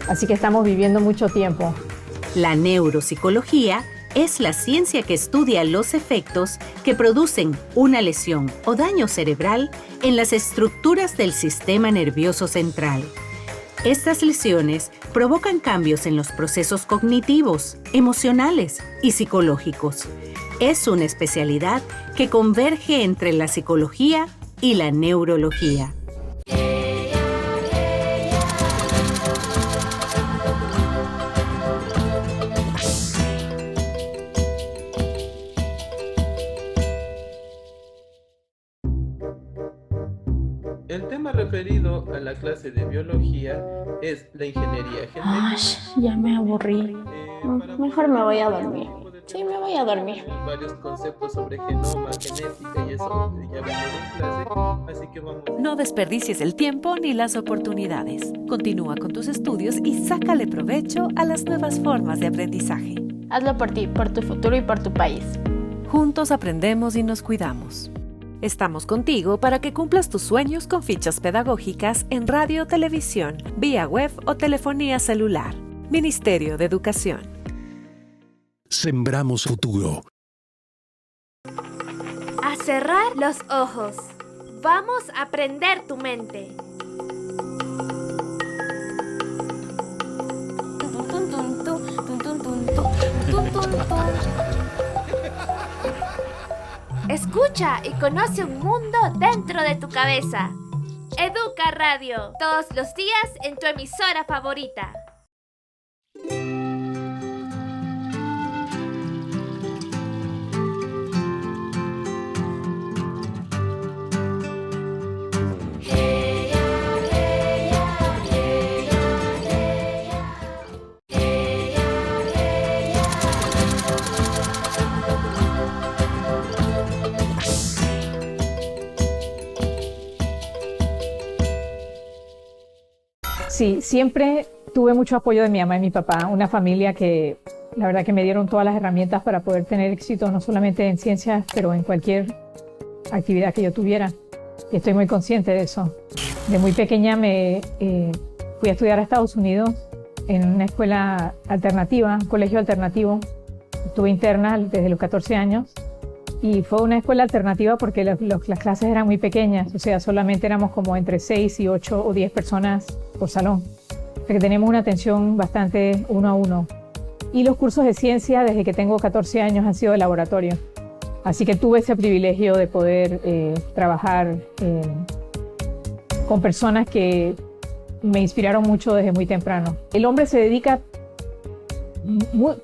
S17: Así que estamos viviendo mucho tiempo.
S16: La neuropsicología es la ciencia que estudia los efectos que producen una lesión o daño cerebral en las estructuras del sistema nervioso central. Estas lesiones provocan cambios en los procesos cognitivos, emocionales y psicológicos. Es una especialidad que converge entre la psicología y la neurología.
S23: El tema referido a la clase de biología es la ingeniería genética.
S24: Ya me aburrí. Mejor me voy a dormir. Sí, me voy a dormir.
S23: Varios conceptos sobre genoma, genética y eso ya vimos en clase, así que vamos.
S8: No desperdicies el tiempo ni las oportunidades. Continúa con tus estudios y sácale provecho a las nuevas formas de aprendizaje.
S24: Hazlo por ti, por tu futuro y por tu país.
S8: Juntos aprendemos y nos cuidamos. Estamos contigo para que cumplas tus sueños con fichas pedagógicas en radio, televisión, vía web o telefonía celular. Ministerio de Educación.
S25: Sembramos futuro.
S26: A cerrar los ojos. Vamos a aprender tu mente. Escucha y conoce un mundo dentro de tu cabeza. Educa Radio, todos los días en tu emisora favorita.
S17: Sí, siempre tuve mucho apoyo de mi mamá y mi papá, una familia que la verdad que me dieron todas las herramientas para poder tener éxito, no solamente en ciencias, pero en cualquier actividad que yo tuviera. Y estoy muy consciente de eso. De muy pequeña me fui a estudiar a Estados Unidos en una escuela alternativa, un colegio alternativo. Estuve interna desde los 14 años. Y fue una escuela alternativa porque las clases eran muy pequeñas, o sea, solamente éramos como entre 6 y 8 o 10 personas por salón. O sea que teníamos una atención bastante uno a uno. Y los cursos de ciencia desde que tengo 14 años han sido de laboratorio. Así que tuve ese privilegio de poder trabajar con personas que me inspiraron mucho desde muy temprano. El hombre se dedica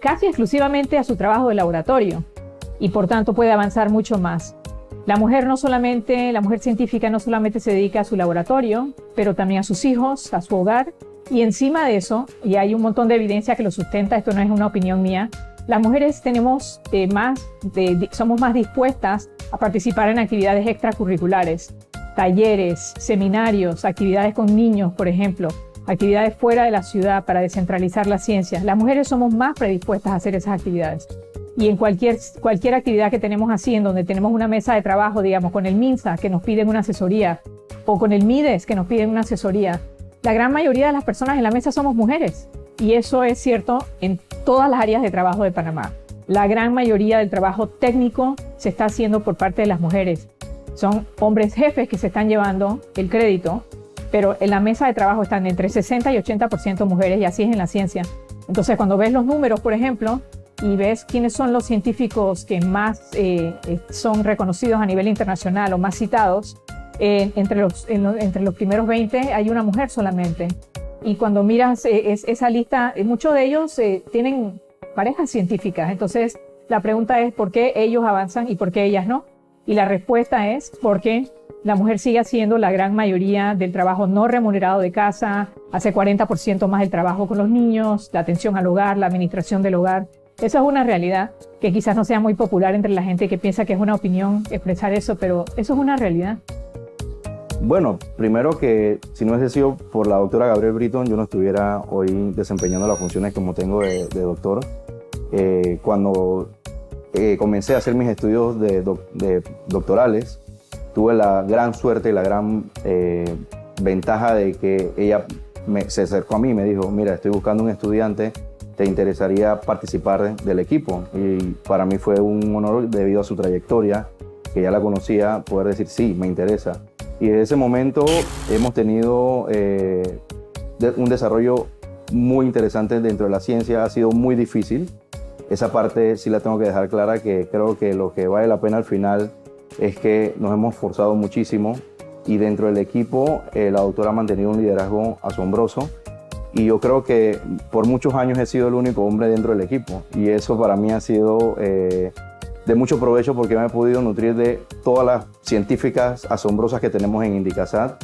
S17: casi exclusivamente a su trabajo de laboratorio y por tanto puede avanzar mucho más. La mujer científica no solamente se dedica a su laboratorio, pero también a sus hijos, a su hogar, y encima de eso, y hay un montón de evidencia que lo sustenta, esto no es una opinión mía, las mujeres somos más dispuestas a participar en actividades extracurriculares, talleres, seminarios, actividades con niños, por ejemplo, actividades fuera de la ciudad para descentralizar las ciencias. Las mujeres somos más predispuestas a hacer esas actividades. Y en cualquier actividad que tenemos así, en donde tenemos una mesa de trabajo, digamos, con el MINSA, que nos piden una asesoría, o con el MIDES, que nos piden una asesoría, la gran mayoría de las personas en la mesa somos mujeres. Y eso es cierto en todas las áreas de trabajo de Panamá. La gran mayoría del trabajo técnico se está haciendo por parte de las mujeres. Son hombres jefes que se están llevando el crédito, pero en la mesa de trabajo están entre 60 y 80% mujeres, y así es en la ciencia. Entonces, cuando ves los números, por ejemplo, y ves quiénes son los científicos que más son reconocidos a nivel internacional o más citados, entre los primeros 20 hay una mujer solamente. Y cuando miras esa lista, muchos de ellos tienen parejas científicas. Entonces, la pregunta es ¿por qué ellos avanzan y por qué ellas no? Y la respuesta es porque la mujer sigue haciendo la gran mayoría del trabajo no remunerado de casa, hace 40% más del trabajo con los niños, la atención al hogar, la administración del hogar. Eso es una realidad que quizás no sea muy popular entre la gente que piensa que es una opinión expresar eso, pero eso es una realidad.
S3: Bueno, primero que si no hubiese sido por la doctora Gabriel Britton, yo no estuviera hoy desempeñando las funciones como tengo de doctor. Cuando comencé a hacer mis estudios de doctorales, tuve la gran suerte y la gran ventaja de que ella se acercó a mí y me dijo, mira, estoy buscando un estudiante, ¿te interesaría participar del equipo? Y para mí fue un honor, debido a su trayectoria, que ya la conocía, poder decir sí, me interesa. Y desde ese momento hemos tenido un desarrollo muy interesante dentro de la ciencia. Ha sido muy difícil. Esa parte sí la tengo que dejar clara, que creo que lo que vale la pena al final es que nos hemos esforzado muchísimo y dentro del equipo la doctora ha mantenido un liderazgo asombroso. Y yo creo que por muchos años he sido el único hombre dentro del equipo y eso para mí ha sido de mucho provecho porque me he podido nutrir de todas las científicas asombrosas que tenemos en Indicasat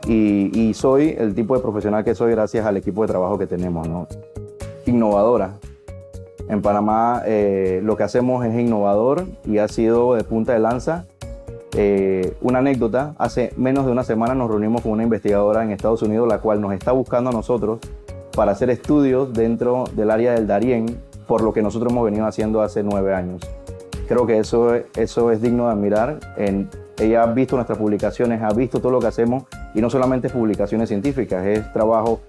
S3: y soy el tipo de profesional que soy gracias al equipo de trabajo que tenemos, ¿no? Innovadora. En Panamá lo que hacemos es innovador y ha sido de punta de lanza. Una anécdota, hace menos de una semana nos reunimos con una investigadora en Estados Unidos, la cual nos está buscando a nosotros para hacer estudios dentro del área del Darién, por lo que nosotros hemos venido haciendo hace 9 años. Creo que eso es digno de admirar. Ella ha visto nuestras publicaciones, ha visto todo lo que hacemos y no solamente publicaciones científicas, es trabajo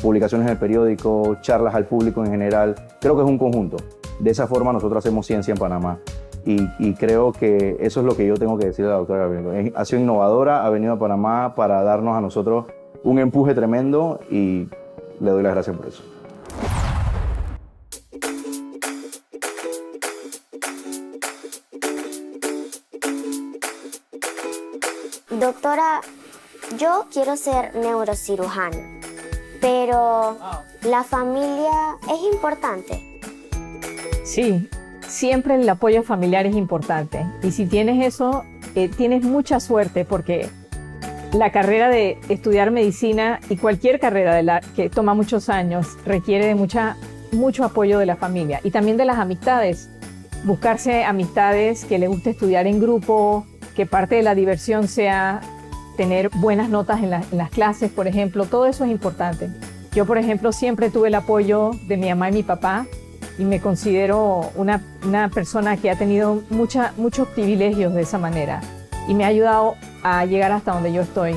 S3: publicaciones en el periódico, charlas al público en general. Creo que es un conjunto. De esa forma nosotros hacemos ciencia en Panamá. Y creo que eso es lo que yo tengo que decirle a la doctora Gabriel. Ha sido innovadora, ha venido a Panamá para darnos a nosotros un empuje tremendo y le doy las gracias por eso.
S18: Doctora, yo quiero ser neurocirujana, pero ¿la familia es importante?
S17: Sí, siempre el apoyo familiar es importante. Y si tienes eso, tienes mucha suerte porque la carrera de estudiar medicina y cualquier carrera que toma muchos años requiere de mucho apoyo de la familia y también de las amistades. Buscarse amistades que les guste estudiar en grupo, que parte de la diversión sea tener buenas notas en las clases, por ejemplo. Todo eso es importante. Yo, por ejemplo, siempre tuve el apoyo de mi mamá y mi papá y me considero una persona que ha tenido muchos privilegios de esa manera y me ha ayudado a llegar hasta donde yo estoy.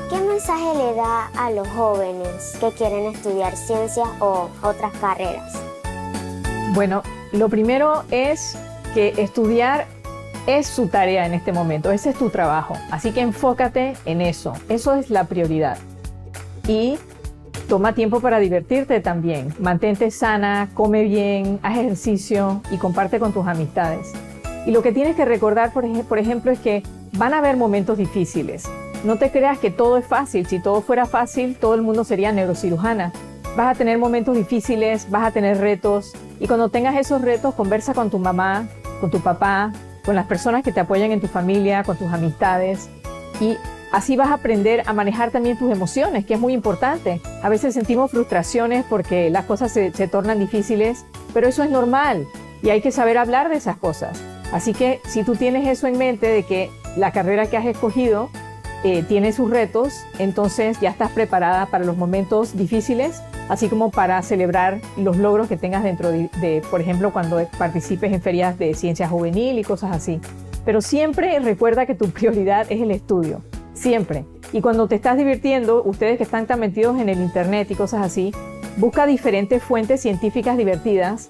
S18: ¿Qué mensaje le da a los jóvenes que quieren estudiar ciencias o otras carreras?
S17: Bueno, lo primero es que estudiar es su tarea en este momento, ese es tu trabajo, así que enfócate en eso, eso es la prioridad. Y toma tiempo para divertirte también, mantente sana, come bien, haz ejercicio y comparte con tus amistades. Y lo que tienes que recordar, por ejemplo, es que van a haber momentos difíciles. No te creas que todo es fácil, si todo fuera fácil, todo el mundo sería neurocirujana. Vas a tener momentos difíciles, vas a tener retos y cuando tengas esos retos, conversa con tu mamá, con tu papá, con las personas que te apoyan en tu familia, con tus amistades y así vas a aprender a manejar también tus emociones, que es muy importante. A veces sentimos frustraciones porque las cosas se tornan difíciles, pero eso es normal y hay que saber hablar de esas cosas. Así que si tú tienes eso en mente de que la carrera que has escogido tiene sus retos, entonces ya estás preparada para los momentos difíciles, así como para celebrar los logros que tengas dentro de, por ejemplo, cuando participes en ferias de ciencia juvenil y cosas así. Pero siempre recuerda que tu prioridad es el estudio, siempre. Y cuando te estás divirtiendo, ustedes que están tan metidos en el internet y cosas así, busca diferentes fuentes científicas divertidas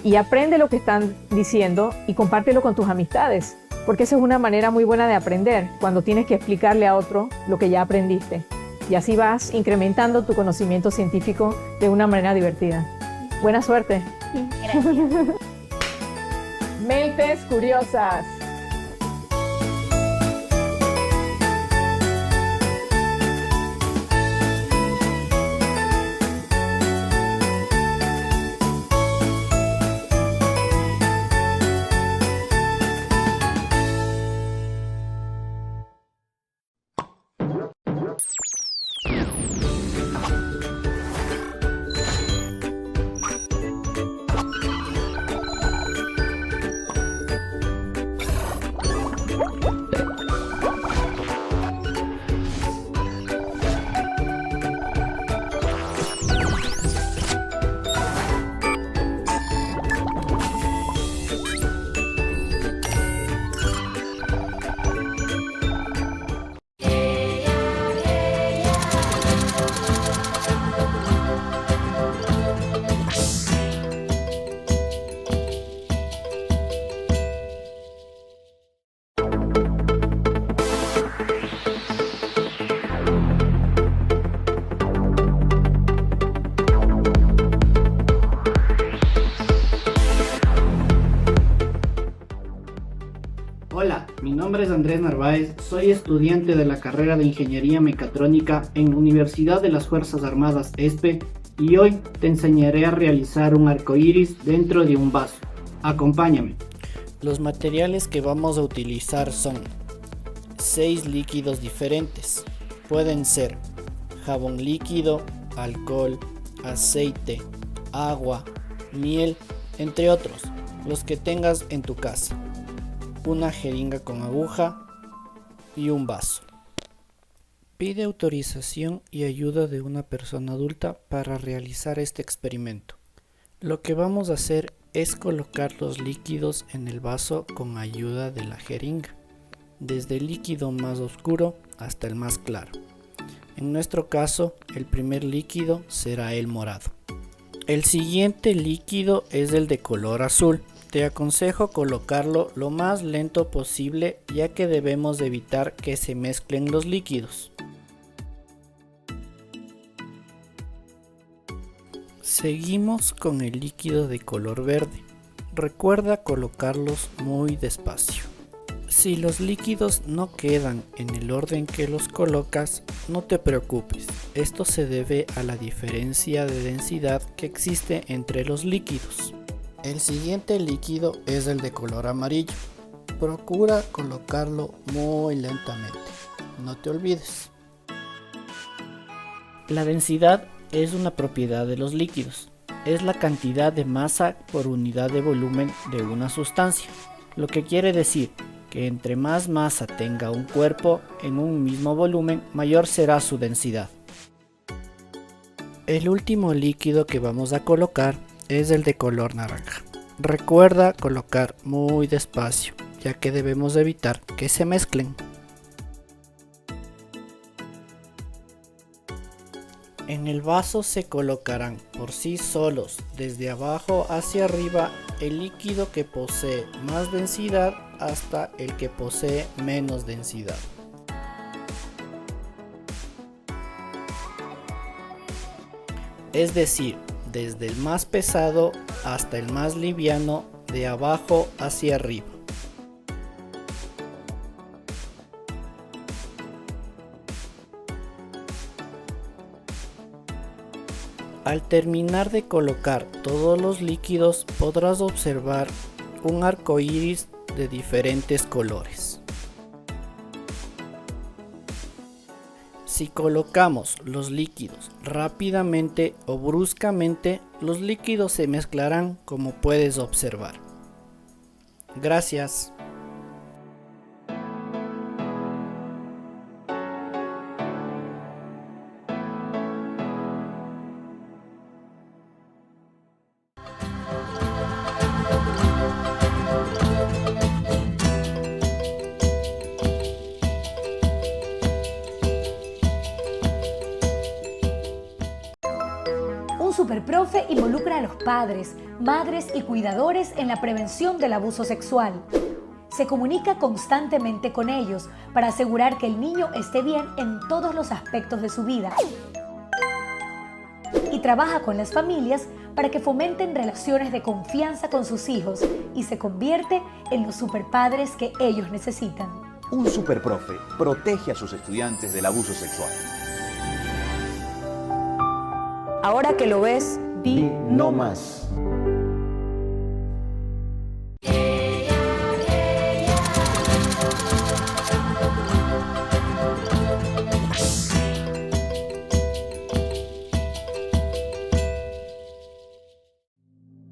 S17: y aprende lo que están diciendo y compártelo con tus amistades. Porque esa es una manera muy buena de aprender, cuando tienes que explicarle a otro lo que ya aprendiste. Y así vas incrementando tu conocimiento científico de una manera divertida. Buena suerte.
S14: Gracias.
S17: Mentes curiosas.
S4: Hola, mi nombre es Andrés Narváez, soy estudiante de la carrera de Ingeniería Mecatrónica en la Universidad de las Fuerzas Armadas ESPE y hoy te enseñaré a realizar un arco iris dentro de un vaso. Acompáñame.
S5: Los materiales que vamos a utilizar son 6 líquidos diferentes. Pueden ser jabón líquido, alcohol, aceite, agua, miel, entre otros, los que tengas en tu casa. Una jeringa con aguja y un vaso. Pide autorización y ayuda de una persona adulta para realizar este experimento. Lo que vamos a hacer es colocar los líquidos en el vaso con ayuda de la jeringa, desde el líquido más oscuro hasta el más claro. En nuestro caso, el primer líquido será el morado. El siguiente líquido es el de color azul. Te aconsejo colocarlo lo más lento posible, ya que debemos evitar que se mezclen los líquidos. Seguimos con el líquido de color verde. Recuerda colocarlos muy despacio. Si los líquidos no quedan en el orden que los colocas, no te preocupes. Esto se debe a la diferencia de densidad que existe entre los líquidos. El siguiente líquido es el de color amarillo. Procura colocarlo muy lentamente. No te olvides. La densidad es una propiedad de los líquidos. Es la cantidad de masa por unidad de volumen de una sustancia. Lo que quiere decir que entre más masa tenga un cuerpo en un mismo volumen, mayor será su densidad. El último líquido que vamos a colocar es el de color naranja. Recuerda colocar muy despacio, ya que debemos evitar que se mezclen. En el vaso se colocarán por sí solos, desde abajo hacia arriba, el líquido que posee más densidad hasta el que posee menos densidad. Es decir, desde el más pesado hasta el más liviano, de abajo hacia arriba. Al terminar de colocar todos los líquidos, podrás observar un arco iris de diferentes colores. Si colocamos los líquidos rápidamente o bruscamente, los líquidos se mezclarán, como puedes observar. Gracias.
S6: Un superprofe involucra a los padres, madres y cuidadores en la prevención del abuso sexual. Se comunica constantemente con ellos para asegurar que el niño esté bien en todos los aspectos de su vida. Y trabaja con las familias para que fomenten relaciones de confianza con sus hijos y se convierte en los superpadres que ellos necesitan.
S7: Un superprofe protege a sus estudiantes del abuso sexual.
S6: Ahora que lo ves, di
S7: no más.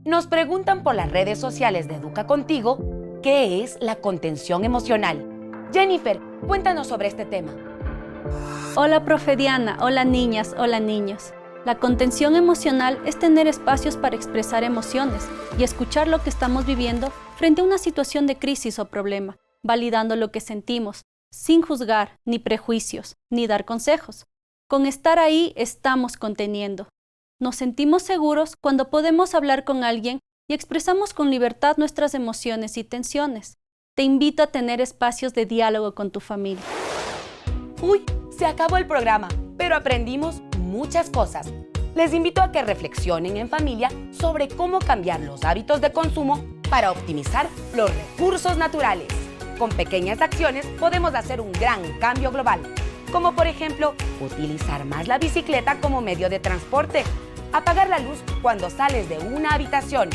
S1: Nos preguntan por las redes sociales de Educa Contigo, ¿qué es la contención emocional? Jennifer, cuéntanos sobre este tema.
S9: Hola, profe Diana. Hola, niñas. Hola, niños. La contención emocional es tener espacios para expresar emociones y escuchar lo que estamos viviendo frente a una situación de crisis o problema, validando lo que sentimos, sin juzgar, ni prejuicios, ni dar consejos. Con estar ahí estamos conteniendo. Nos sentimos seguros cuando podemos hablar con alguien y expresamos con libertad nuestras emociones y tensiones. Te invito a tener espacios de diálogo con tu familia.
S1: Uy, se acabó el programa, pero aprendimos muchas cosas. Les invito a que reflexionen en familia sobre cómo cambiar los hábitos de consumo para optimizar los recursos naturales. Con pequeñas acciones podemos hacer un gran cambio global, como por ejemplo, utilizar más la bicicleta como medio de transporte, apagar la luz cuando sales de una habitación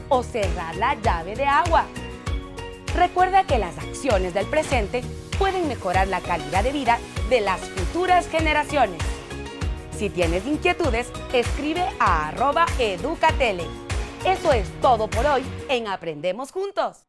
S1: o cerrar la llave de agua. Recuerda que las acciones del presente pueden mejorar la calidad de vida de las futuras generaciones. Si tienes inquietudes, escribe a @educatele. Eso es todo por hoy en Aprendemos Juntos.